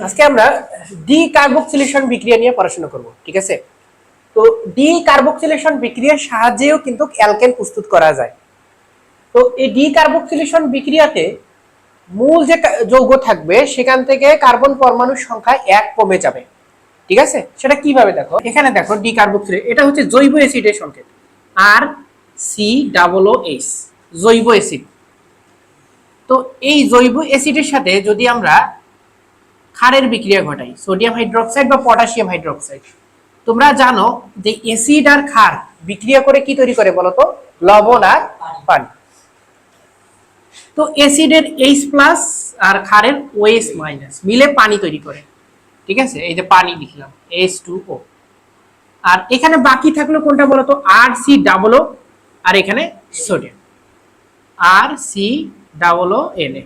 আজকে আমরা D carboxylation বিক্রিয়া নিয়ে পড়াশোনা করব, ঠিক আছে? তো ডি কার্বক্সিলেশন বিক্রিয়ার সাহায্যেও কিন্তু অ্যালকেন প্রস্তুত করা যায়। তো এই ডি কার্বক্সিলেশন বিক্রিয়াতে মূল যে যৌগ থাকবে সেখান থেকে কার্বন পরমাণুর সংখ্যা 1 কমে যাবে, ঠিক আছে? সেটা কিভাবে দেখো, এখানে দেখো ডি কার্বক্সিলেট, এটা হচ্ছে জৈব অ্যাসিডের সংকেত, আর সি ডাবল ও এইচ, জৈব অ্যাসিড। তো এই জৈব অ্যাসিডের সাথে যদি আমরা ক্ষারের বিক্রিয়া ঘটাই, সোডিয়াম হাইড্রোক্সাইড বা পটাশিয়াম হাইড্রোক্সাইড, তোমরা জানো যে অ্যাসিড আর ক্ষার বিক্রিয়া করে কি তৈরি করে বলতো? লবণ আর পানি। তো অ্যাসিডের H+ আর ক্ষারের OH- মিলে পানি তৈরি করে, ঠিক আছে? এই যে পানি লিখলাম H2O। আর এখানে বাকি থাকলো কোনটা বলতো? RC+O, আর এখানে সোডিয়াম RC+ONA।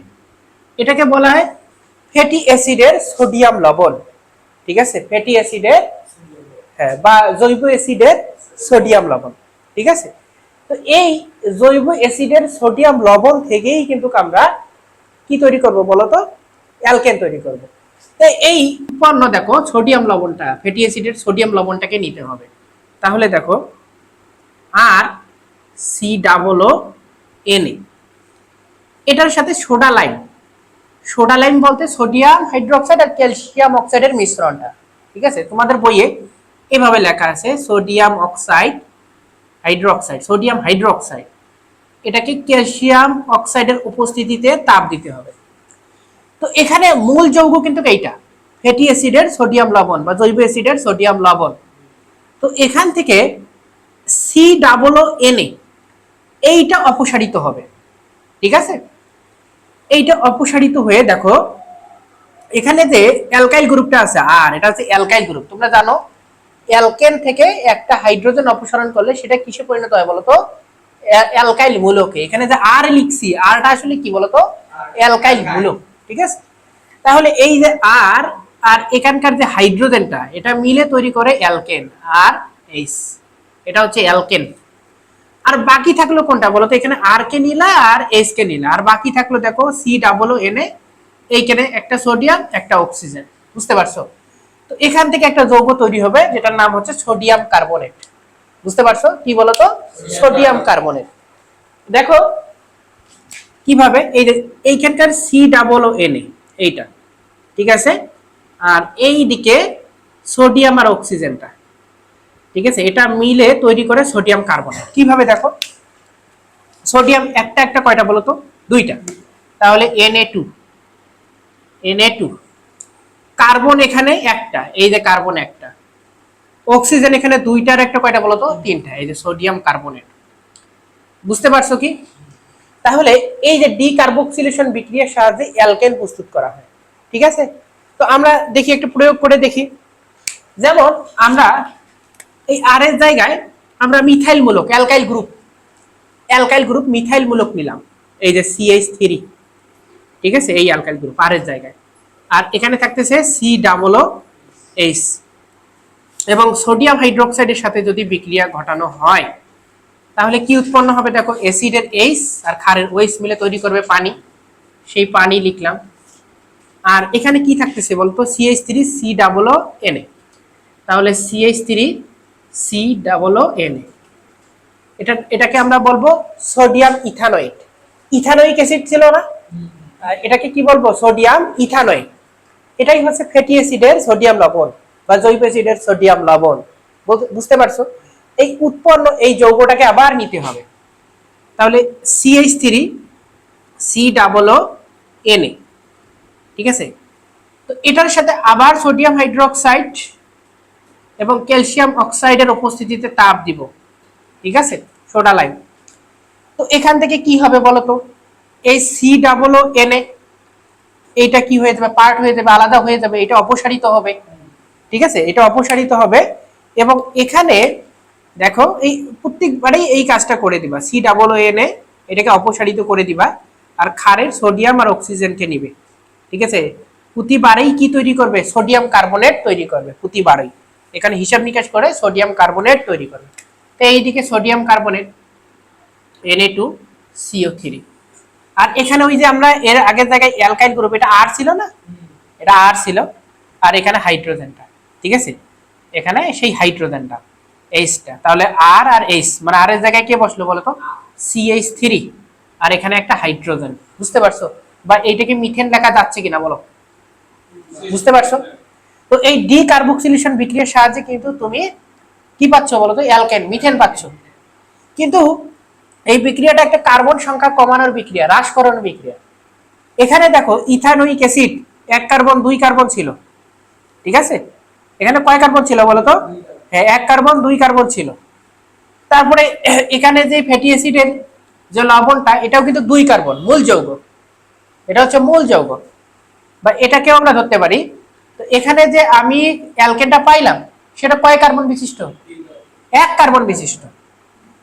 এটাকে বলা হয় ফ্যাটি অ্যাসিডের সোডিয়াম লবণ, ঠিক আছে? ফ্যাটি অ্যাসিডের, হ্যাঁ, বা জৈব অ্যাসিডের সোডিয়াম লবণ, ঠিক আছে? তো এই জৈব অ্যাসিডের সোডিয়াম লবণ থেকেই কিন্তু আমরা কি তৈরি করব বলতো? অ্যালকেন তৈরি করব। তাই এই উৎপন্ন দেখো সোডিয়াম লবণটা, ফ্যাটি অ্যাসিডের সোডিয়াম লবণটাকে নিতে হবে। তাহলে দেখো আর COO-Na, এটার সাথে সোডা লাইম, সোডা লাইম বলতে সোডিয়াম হাইড্রোক্সাইড আর ক্যালসিয়াম অক্সাইডের মিশ্রণটা, ঠিক আছে? তোমাদের বইয়ে এভাবে লেখা আছে sodium oxide hydroxide, sodium hydroxide. এটাকে ক্যালসিয়াম অক্সাইডের উপস্থিতিতে তাপ দিতে হবে। তো এখানে মূল যৌগ কিন্তু এইটা, ফ্যাটি অ্যাসিডের সোডিয়াম লবণ বা জৈব অ্যাসিডের সোডিয়াম লবণ। তো এখান থেকে COO-Na এইটা অপসারিত হবে, ঠিক আছে? এইটা অপসারিত হয়ে দেখো এখানে যে অ্যালকাইল গ্রুপটা আছে, আর এটা হচ্ছে অ্যালকাইল গ্রুপ। তোমরা জানো অ্যালকেন থেকে একটা হাইড্রোজেন অপসারণ করলে সেটা কিসে পরিণত হয় বলতো? অ্যালকাইল মূলকে। এখানে যে আর লিখছি, আরটা আসলে কি বলতো? অ্যালকাইল মূলক, ঠিক আছে? তাহলে এই যে আর আর এখানকার যে হাইড্রোজেনটা, এটা মিলে তৈরি করে অ্যালকেন, আর এইচ, এটা হচ্ছে অ্যালকেন। আর বাকি থাকলো কোনটা বলতো? এখানে আর কে নিলা আর এইচ কে নিলা, আর বাকি থাকলো দেখো COO-Na, এইখানে একটা সোডিয়াম একটা অক্সিজেন, বুঝতে পারছো? তো এখান থেকে একটা যৌগ তৈরি হবে যেটার নাম হচ্ছে সোডিয়াম কার্বনেট, বুঝতে পারছো? কি বলতো? Sodium carbonate. দেখো কিভাবে, এই যে এইখানকার COO-Na এইটা, ঠিক আছে? আর এই দিকে সোডিয়াম আর অক্সিজেনটা, ঠিক আছে? এটা মিলে তৈরি করে সোডিয়াম কার্বনেট। কিভাবে দেখো, সোডিয়াম একটা একটা কয়টা বলতো? দুইটা, তাহলে Na2 কার্বন এখানে একটা, এই যে কার্বন একটা, অক্সিজেন এখানে দুইটার একটা কয়টা বলতো? তিনটা, এই যে সোডিয়াম কার্বনেট, বুঝতে পারছো কি? তাহলে এই যে ডি কার্বক্সিলেশন বিক্রিয়ার সাহায্যে অ্যালকেন প্রস্তুত করা হয়, ঠিক আছে? তো আমরা দেখি, একটু প্রয়োগ করে দেখি। যেমন আমরা এই আর এর জায়গায় আমরা মিথাইল মূলক, অ্যালকাইল গ্রুপ মিথাইল মূলক নিলাম, এই যে CH3, ঠিক আছে? এই অ্যালকাইল গ্রুপ আর এর জায়গায়, আর এখানে থাকতেছে COOH। এবং সোডিয়াম হাইড্রোক্সাইডের সাথে যদি বিক্রিয়া ঘটানো হয় তাহলে কি উৎপন্ন হবে দেখো? অ্যাসিডের H আর ক্ষারের OH মিলে তৈরি করবে পানি, সেই পানি লিখলাম। আর এখানে কি থাকতেছে বলতো? CH3COONA, তাহলে CH3COONA, এটাকে আমরা বলবো সোডিয়াম ইথানয়েট। ইথানোয়িক অ্যাসিড ছিল না, এটাকে কি বলবো? Sodium ethanoate. এটাই হচ্ছে ফ্যাটি অ্যাসিডের সোডিয়াম লবণ বা জৈব অ্যাসিডের সোডিয়াম লবণ, বুঝতে পারছো? এই উৎপন্ন এই যৌগটাকে আবার নিতে হবে, তাহলে CH3COONA, ঠিক আছে? তো এটার সাথে আবার সোডিয়াম হাইড্রোক্সাইড এবং ক্যালসিয়াম অক্সাইডের উপস্থিতিতে তাপ দিব, ঠিক আছে? Soda lime. তো এখান থেকে কি হবে বলতো? এই COONA এইটা কি হয়ে যাবে? পার্ট হয়ে যাবে, আলাদা হয়ে যাবে, এটা অপসারিত হবে, ঠিক আছে? এটা অপসারিত হবে। এবং এখানে দেখো এই প্রত্যেকবারেই এই কাজটা করে দিবা, COONA এটাকে অপসারিত করে দিবা, আর ক্ষারের সোডিয়াম আর অক্সিজেনকে নিবে, ঠিক আছে? প্রতিবারেই কি তৈরি করবে? সোডিয়াম কার্বনেট তৈরি করবে, প্রতিবারেই এখানে হিসাব নিকাশ করে সোডিয়াম কার্বনেট তৈরি করবে। তো এইদিকে সোডিয়াম কার্বনেট Na2CO3, আর এখানে ওই যে আমরা এর আগের জায়গায় অ্যালকাইল গ্রুপ, এটা আর ছিল না, এটা আর ছিল, আর এখানে হাইড্রোজেনটা, ঠিক আছে, এখানে সেই হাইড্রোজেনটা এইচটা, তাহলে আর আর এইচ, মানে আর এর জায়গায় কে বসলো বলো তো, CH3, আর এখানে একটা হাইড্রোজেন। বুঝতে পারছো? বা এইটাকে মিথেন লেখা যাচ্ছে কিনা বলো, বুঝতে পারছো? তো এই ডি কার্বক্সিলেশন বিক্রিয়ার সাহায্যে কিন্তু তুমি কি পাচ্ছ বলো তো, অ্যালকেন, মিথেন পাচ্ছ। কিন্তু এই বিক্রিয়াটা একটা কার্বন সংখ্যা কমানোর বিক্রিয়া, হ্রাসকরণ বিক্রিয়া। এখানে দেখো ইথানোয়িক অ্যাসিড 1 কার্বন 2 কার্বন ছিল, ঠিক আছে, এখানে কয় কার্বন ছিল বলো তো, হ্যাঁ 1 কার্বন 2 কার্বন ছিল। তারপরে এখানে যে ফ্যাটি অ্যাসিডের যে লবণটা, এটাও কিন্তু 2 কার্বন, মূল যৌগ, এটা হচ্ছে মূল যৌগ, বা এটাকেও আমরা ধরতে পারি। তো এখানে যে আমি অ্যালকেনটা পাইলাম, সেটা কয় কার্বন বিশিষ্ট, 1 কার্বন বিশিষ্ট,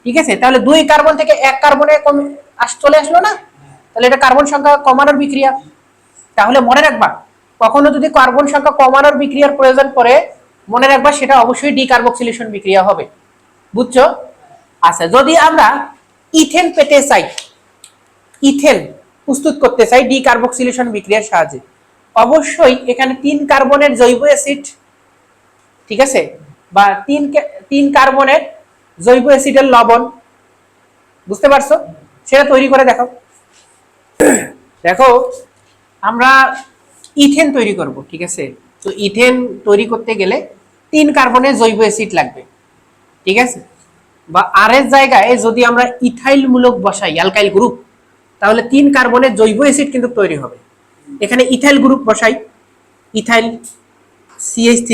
ঠিক আছে। তাহলে 2 কার্বন থেকে 1 কার্বনে চলে আসলো না, তাহলে এটা কার্বন সংখ্যা কমানোর বিক্রিয়া। তাহলে মনে রাখবা, কখনো যদি কার্বন সংখ্যা কমানোর বিক্রিয়ার প্রয়োজন পড়ে, মনে রাখবা সেটা অবশ্যই ডিকার্বক্সিলেশন বিক্রিয়া হবে। বুঝছো? আচ্ছা, যদি আমরা ইথেন পেতে চাই, ইথেন প্রস্তুত করতে চাই ডিকার্বক্সিলেশন বিক্রিয়ার সাহায্যে, অবশ্যই এখানে 3 কার্বনের জৈব অ্যাসিড, ঠিক আছে, বা 3 কার্বনের জৈব অ্যাসিডের লবণ, বুঝতে পারছো, সেটা তৈরি করে দেখো। দেখো আমরা ইথেন তৈরি করব, ঠিক আছে। তো ইথেন তৈরি করতে গেলে 3 কার্বনের জৈব অ্যাসিড লাগবে, ঠিক আছে। বা আর এর জায়গায় যদি আমরা ইথাইল মূলক বসাই, অ্যালকাইল গ্রুপ, তাহলে 3 কার্বনের জৈব অ্যাসিড কিন্তু তৈরি হবে। এখানে ইথাইল গ্রুপ বসাই, ইথাইল CH3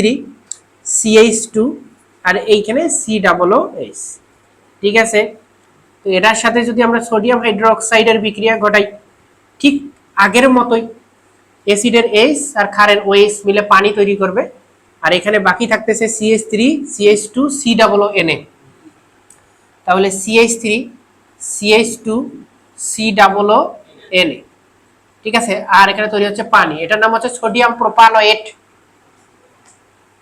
CH2, আর এইখানে COOH, ঠিক আছে। তো এটার সাথে যদি আমরা সোডিয়াম হাইড্রোক্সাইডের বিক্রিয়া ঘটাই, ঠিক আগের মতোই, অ্যাসিডের H আর ক্ষারের OH মিলে পানি তৈরি করবে, আর এখানে বাকি থাকতেছে CH3 CH2 COONA। তাহলে CH3 CH2 COONA, ঠিক আছে, আর এখানে তৈরি হচ্ছে পানি, এটার নাম হচ্ছে সোডিয়াম প্রোপানয়েট।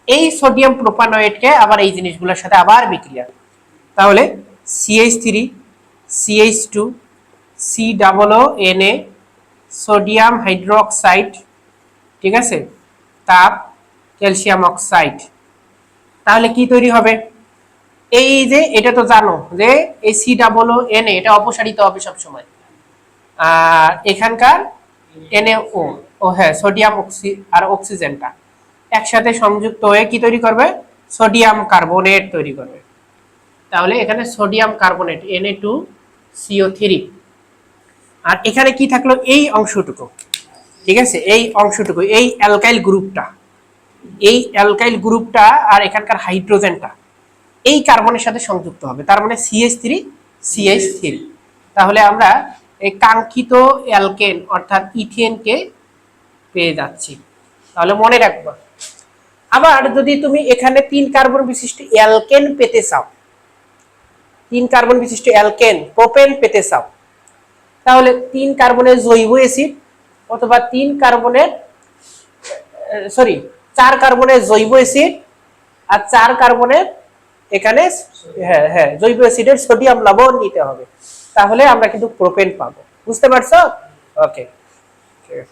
এই সোডিয়াম প্রোপানয়েটকে আবার এই জিনিসগুলোর সাথে আবার বিক্রিয়া, তাহলে CH3 CH2 COONA, sodium hydroxide, ঠিক আছে, তাপ ক্যালসিয়াম অক্সাইড। তাহলে কি তৈরি হবে, এই যে এটা তো জানো যে এই COONA এটা অপসারিত হবে সব সময়, আর এখানকার NaO, ও হ্যাঁ সোডিয়াম আর অক্সিজেনটা একসাথে সংযুক্ত হয়ে কি তৈরি করবে, সোডিয়াম কার্বনেট তৈরি করবে। তাহলে এখানে সোডিয়াম কার্বনেট Na2CO3, আর এখানে কি থাকলো, এই অংশটুকু, ঠিক আছে, এই অংশটুকু, এই অ্যালকাইল গ্রুপটা, এই অ্যালকাইল গ্রুপটা আর এখানকার হাইড্রোজেনটা এই কার্বনের সাথে সংযুক্ত হবে, তার মানে CH3 CH3। তাহলে আমরা এই কাঙ্ক্ষিত অ্যালকেন অর্থাৎ ইথেনকে পেয়ে যাচ্ছি। তাহলে মনে রাখবা, আবার যদি তুমি এখানে 3 কার্বন বিশিষ্ট অ্যালকেন পেতে চাও, 3 কার্বন বিশিষ্ট অ্যালকেন প্রোপেন পেতে চাও, তাহলে 3 কার্বনের জৈব অ্যাসিড অথবা 3 কার্বনের 4 কার্বনের জৈব অ্যাসিড আর 4 কার্বনের এখানে জৈব অ্যাসিডের সোডিয়াম লবণ নিতে হবে, তাহলে আমরা কিন্তু প্রোপেন পাবো। বুঝতে পারছো? ওকে, ঠিক আছে।